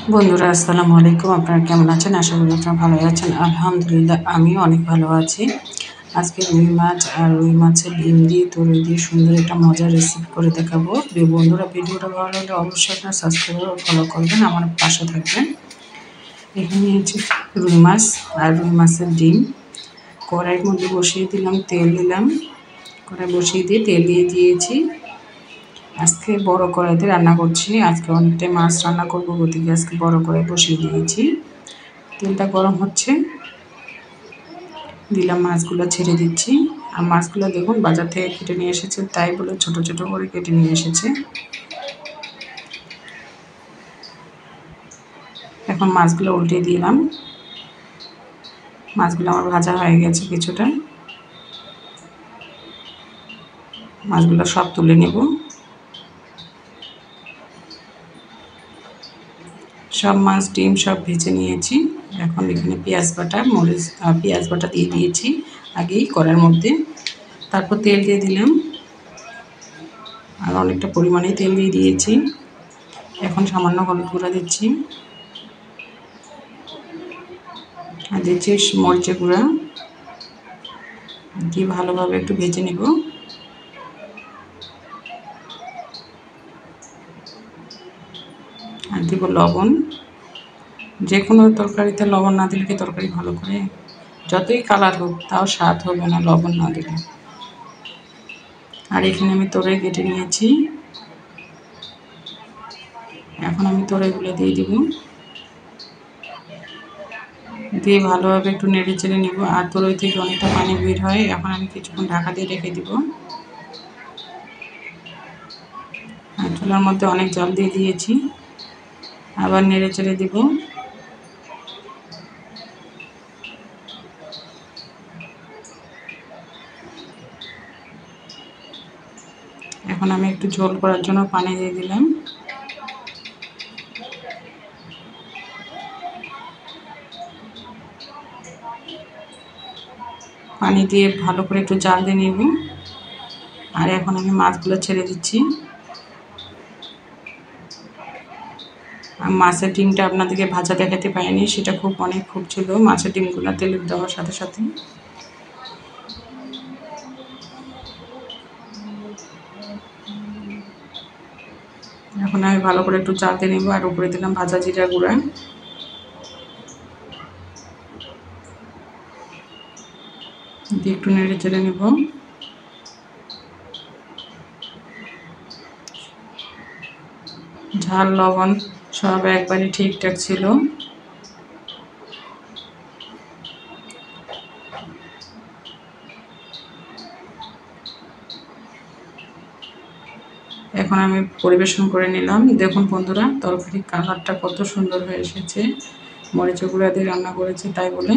বন্ধুরা আসসালামু আলাইকুম। আপনারা কেমন আছেন? আশা করি আপনারা ভালো আছেন। আলহামদুলিল্লাহ আমিও অনেক ভালো আছি। আজকে রুই মাছ আর রুই মাছের ডিম দিয়ে তরই দিয়ে সুন্দর একটা মজার রেসিপি করে দেখাবো। বন্ধুরা ভিডিওটা ভালো লাগলে অবশ্যই আপনারা সাবস্ক্রাইব ও ফলো করবেন, আমার পাশে থাকবেন। এখানে নিয়েছি রুই মাছ আর রুই মাছের ডিম। কড়াইয়ের মধ্যে বসিয়ে দিলাম, তেল দিলাম। কড়াই বসিয়ে দিয়ে তেল দিয়ে দিয়েছি। আজকে বড় কড়াইতে রান্না করছি। আজকে অনেকটাই মাছ রান্না করবো, গতিকে আজকে বড় কড়াই বসিয়ে দিয়েছি। তেলটা গরম হচ্ছে, দিলাম মাছগুলো, ছেড়ে দিচ্ছি। আর মাছগুলো দেখুন বাজার থেকে কেটে নিয়ে এসেছে, তাই বলে ছোট ছোট করে কেটে নিয়ে এসেছে। এখন মাছগুলো উল্টে দিলাম। মাছগুলো আমার ভাজা হয়ে গেছে কিছুটা। মাছগুলো সব তুলে নেব। সব মাছ ডিম সব ভেজে নিয়েছি। এখন এখানে পেঁয়াজ বাটা দিয়ে দিয়েছি আগেই কড়াইয়ের মধ্যে। তারপর তেল দিয়ে দিলাম, আর অনেকটা পরিমাণে তেল দিয়ে দিয়েছি। এখন সামান্য হলুদ গুঁড়া দিচ্ছি, আর দিচ্ছি মরিচের গুঁড়া দিয়ে ভালোভাবে একটু ভেজে নেব। আর দেব লবণ। যে কোনো তরকারিতে লবণ না দিলে কি তরকারি ভালো করে? যতই কালার হোক তাও স্বাদ হবে না লবণ না দিলে। আর এখানে আমি তরই কেটে নিয়েছি। এখন আমি তরইগুলো দিয়ে দিব, দিয়ে ভালোভাবে একটু নেড়ে চেড়ে নেব। আর তরই থেকে অনেকটা পানি বের হয়। এখন আমি কিছুক্ষণ ঢাকা দিয়ে রেখে দিব। আর চুলার মধ্যে অনেক জল দিয়ে দিয়েছি, আবার নেড়ে চেড়ে দিব। এখন আমি একটু ঝোল করার জন্য পানি দিয়ে দিলাম। পানি দিয়ে ভালো করে একটু জাল দিয়ে নেব। আর এখন আমি মাছগুলো ছেড়ে দিচ্ছি। আর মাছের ডিমটা আপনাদেরকে ভাজা দেখাতে পারিনি, সেটা অনেক ছিল মাছের ডিমগুলো তেলে দেওয়ার সাথে সাথে। এখন আমি ভালো করে একটু জাল দিয়ে নেব। আর উপরে দিলাম ভাজা জিরা গুঁড়া, দিয়ে একটু নেড়ে চেড়ে নেব। ঝাল লবণ সব একবারে ঠিকঠাক ছিল। এখন আমি পরিবেশন করে নিলাম। দেখুন বন্ধুরা তরকারির কালারটা কত সুন্দর হয়ে এসেছে। মরিচ গুঁড়া দিয়ে রান্না করেছি তাই বলে।